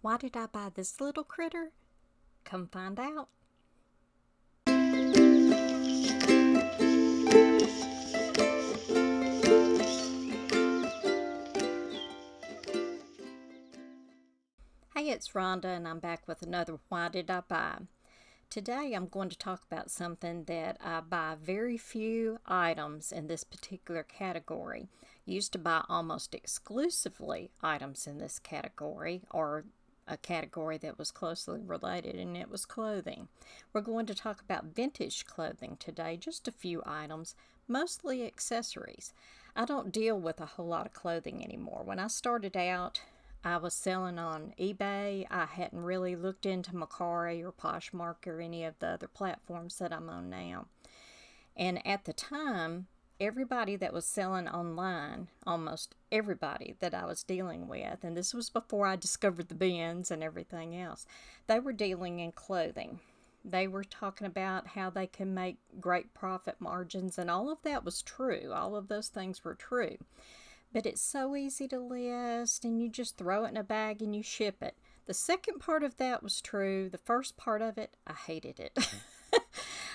Why did I buy this little critter? Come find out. Hey, it's Rhonda, and I'm back with another Why Did I Buy? Today I'm going to talk about something that I buy very few items in this particular category. Used to buy almost exclusively items in this category, or a category that was closely related, and it was clothing. We're going to talk about vintage clothing today, just a few items, mostly accessories. I don't deal with a whole lot of clothing anymore. When I started out, I was selling on eBay. I hadn't really looked into Mercari or Poshmark or any of the other platforms that I'm on now. And at the time, everybody that was selling online, almost everybody that I was dealing with, and this was before I discovered the bins and everything else, they were dealing in clothing. They were talking about how they can make great profit margins, and all of that was true. All of those things were true. But it's so easy to list, and you just throw it in a bag and you ship it. The second part of that was true. The first part of it, I hated it.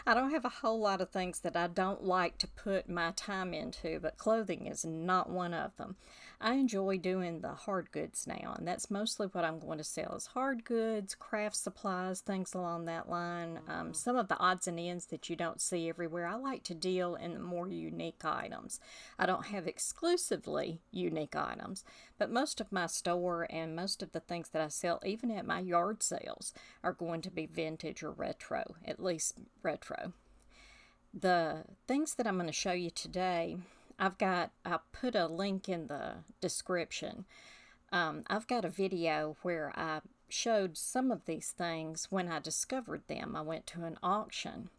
I don't have a whole lot of things that I don't like to put my time into, but clothing is not one of them. I enjoy doing the hard goods now, and that's mostly what I'm going to sell is hard goods, craft supplies, things along that line. Some of the odds and ends that you don't see everywhere. I like to deal in more unique items. I don't have exclusively unique items, but most of my store and most of the things that I sell, even at my yard sales, are going to be vintage or retro, at least retro. The things that I'm going to show you today, I put a link in the description. I've got a video where I showed some of these things when I discovered them. I went to an auction.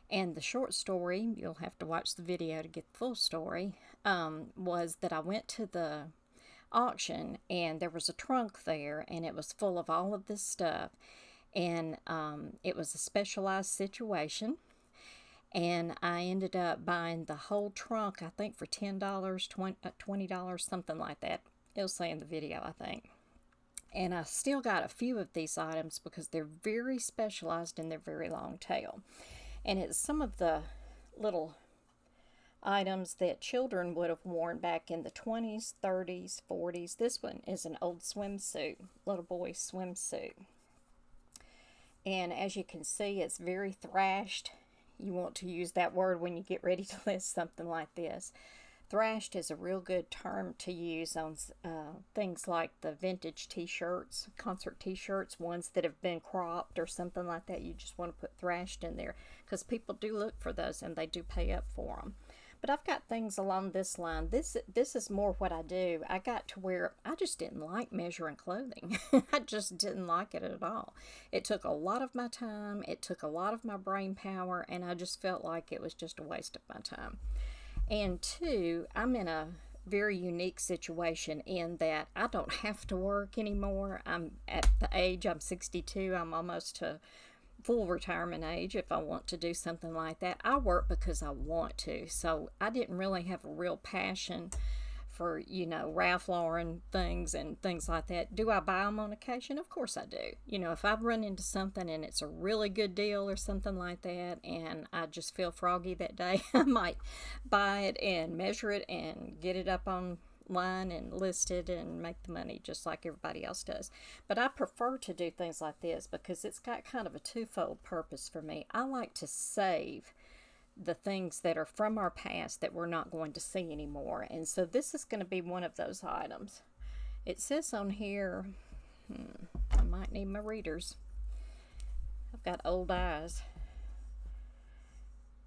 And the short story, you'll have to watch the video to get the full story, was that I went to the auction and there was a trunk there and it was full of all of this stuff. And it was a specialized situation. And I ended up buying the whole trunk, I think for $10, $20, something like that. It'll say in the video, I think. And I still got a few of these items because they're very specialized and they're very long tail. And it's some of the little items that children would have worn back in the 20s, 30s, 40s. This one is an old swimsuit, little boy swimsuit. And as you can see, it's very thrashed. You want to use that word when you get ready to list something like this. Thrashed is a real good term to use on things like the vintage t-shirts, concert t-shirts, ones that have been cropped or something like that. You just want to put thrashed in there because people do look for those and they do pay up for them. But I've got things along this line. This is more what I do. I got to where I just didn't like measuring clothing. I just didn't like it at all. It took a lot of my time. It took a lot of my brain power, and I just felt like it was just a waste of my time. And two, I'm in a very unique situation in that I don't have to work anymore. I'm at the age, I'm 62. I'm almost to full retirement age if I want to do something like that. I work because I want to. So I didn't really have a real passion for, Ralph Lauren things and things like that. Do I buy them on occasion? Of course I do. If I run into something and it's a really good deal or something like that and I just feel froggy that day, I might buy it and measure it and get it up on line and list it and make the money just like everybody else does. But I prefer to do things like this because it's got kind of a twofold purpose for me. I like to save the things that are from our past that we're not going to see anymore. And so this is going to be one of those items. It says on here, I might need my readers. I've got old eyes.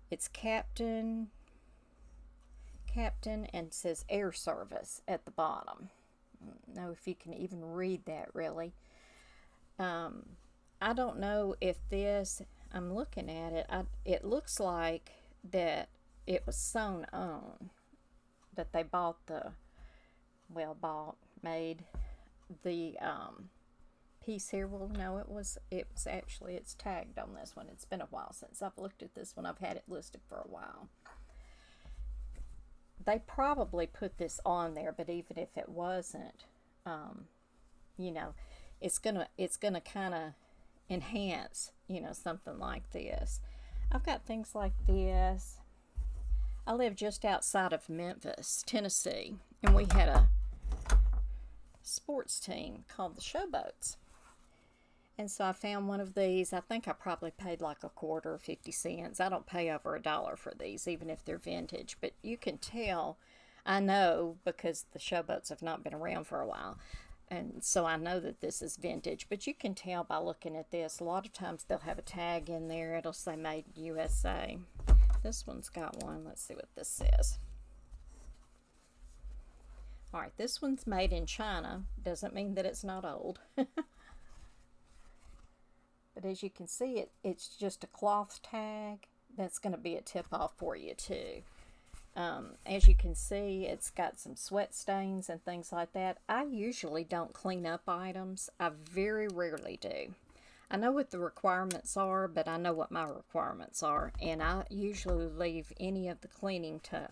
It's Captain, and says air service at the bottom. I don't know if you can even read that really. I don't know if this, I'm looking at it, it looks like that it was sewn on, that they made the piece here. Well, no, it was actually, it's tagged on this one. It's been a while since I've looked at this one. I've had it listed for a while. They probably put this on there, but even if it wasn't, you know, it's gonna kind of enhance, something like this. I've got things like this. I live just outside of Memphis, Tennessee, and we had a sports team called the Showboats. And so I found one of these. I think I probably paid like a quarter or 50 cents. I don't pay over $1 for these, even if they're vintage. But you can tell, I know because the Showboats have not been around for a while. And so I know that this is vintage. But you can tell by looking at this. A lot of times they'll have a tag in there. It'll say Made in USA. This one's got one. Let's see what this says. Alright, this one's made in China. Doesn't mean that it's not old. But as you can see, it's just a cloth tag. That's going to be a tip-off for you too. As you can see, it's got some sweat stains and things like that. I usually don't clean up items. I very rarely do. I know what the requirements are, but I know what my requirements are. And I usually leave any of the cleaning to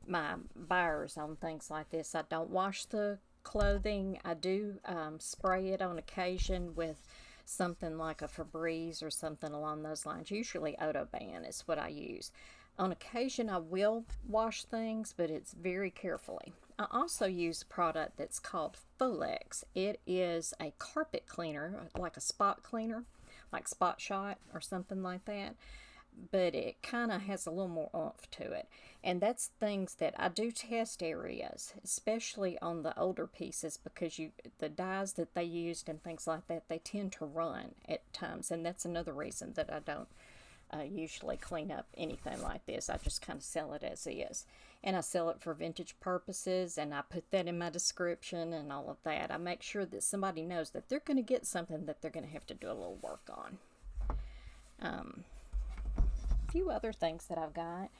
my buyers on things like this. I don't wash the clothing. I do spray it on occasion with something like a Febreze or something along those lines. Usually Autoban is what I use. On occasion I will wash things, but it's very carefully. I also use a product that's called Folex. It is a carpet cleaner, like a spot cleaner, like Spot Shot or something like that. But it kind of has a little more oomph to it. And that's things that I do test areas, especially on the older pieces, because the dyes that they used and things like that, they tend to run at times. And that's another reason that I don't usually clean up anything like this. I just kind of sell it as is. And I sell it for vintage purposes, and I put that in my description and all of that. I make sure that somebody knows that they're going to get something that they're going to have to do a little work on. Few other things that I've got.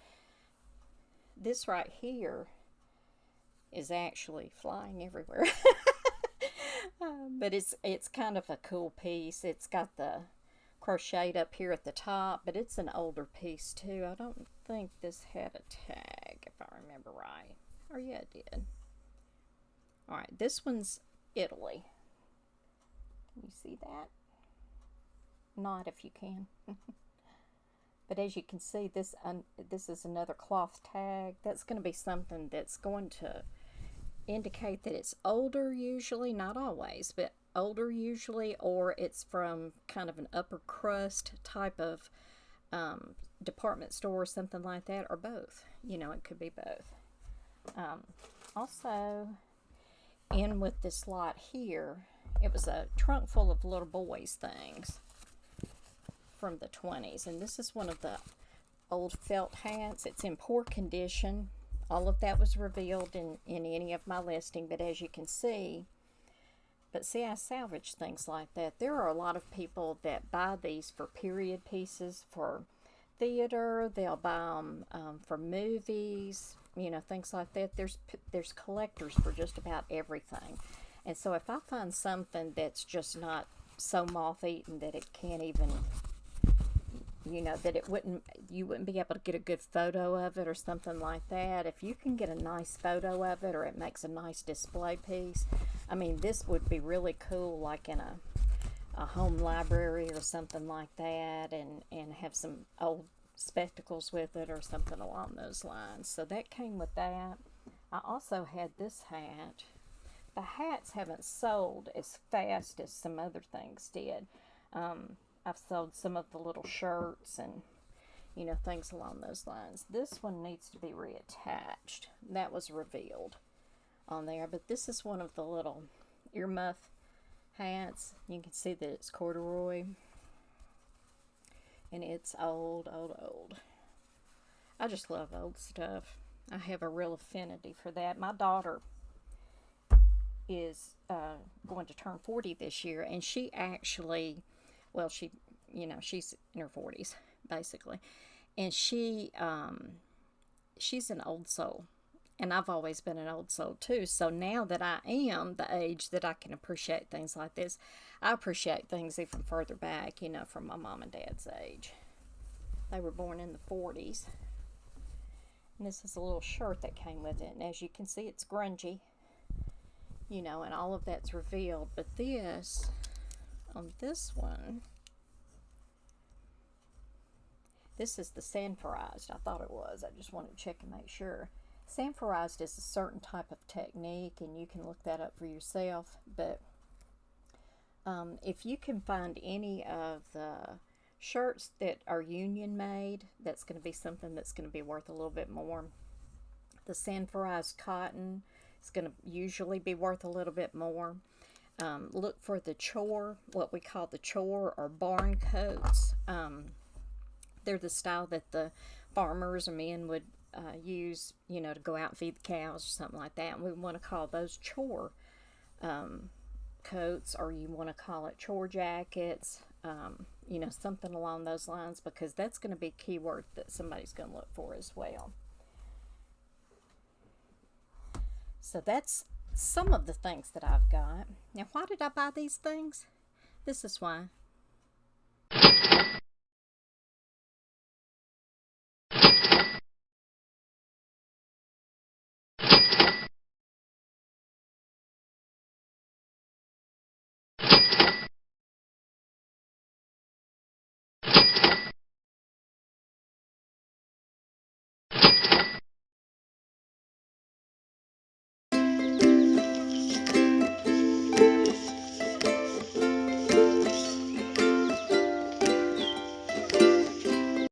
This right here is actually flying everywhere. But it's kind of a cool piece. It's got the crocheted up here at the top, but it's an older piece too. I don't think this had a tag, if I remember right. Or yeah, it did. Alright, this one's Italy. Can you see that? Not if you can. But as you can see, this is another cloth tag. That's going to be something that's going to indicate that it's older usually, not always, but older usually, or it's from kind of an upper crust type of department store or something like that, or both. It could be both. Also, in with this lot here, it was a trunk full of little boys' things from the 20s, and this is one of the old felt hats. It's in poor condition. All of that was revealed in any of my listing, but as you can see, I salvage things like that. There are a lot of people that buy these for period pieces, for theater. They'll buy them for movies, things like that. There's collectors for just about everything. And so if I find something that's just not so moth-eaten that it can't even, that you wouldn't be able to get a good photo of it or something like that. If you can get a nice photo of it, or it makes a nice display piece, I mean, this would be really cool, like in a home library or something like that, and have some old spectacles with it or something along those lines. So that came with that. I also had this hat. The hats haven't sold as fast as some other things did. I've sold some of the little shirts and, things along those lines. This one needs to be reattached. That was revealed on there. But this is one of the little earmuff hats. You can see that it's corduroy. And it's old, old, old. I just love old stuff. I have a real affinity for that. My daughter is going to turn 40 this year, and she actually, well, she's in her 40s basically, and she's an old soul, and I've always been an old soul too. So now that I am the age that I can appreciate things like this, I appreciate things even further back, from my mom and dad's age. They were born in the 40s. And this is a little shirt that came with it, and as you can see, it's grungy, and all of that's revealed. But this, on this one, this is the sanforized. I thought it was. I just wanted to check and make sure. Sanforized is a certain type of technique, and you can look that up for yourself. But if you can find any of the shirts that are union made, that's going to be something that's going to be worth a little bit more. The sanforized cotton is going to usually be worth a little bit more. Look for the chore, what we call the chore or barn coats. They're the style that the farmers or men would use, you know, to go out and feed the cows or something like that. And we want to call those chore coats, or you want to call it chore jackets, you know, something along those lines, because that's going to be a keyword that somebody's going to look for as well. So that's some of the things that I've got. Now, why did I buy these things? This is why.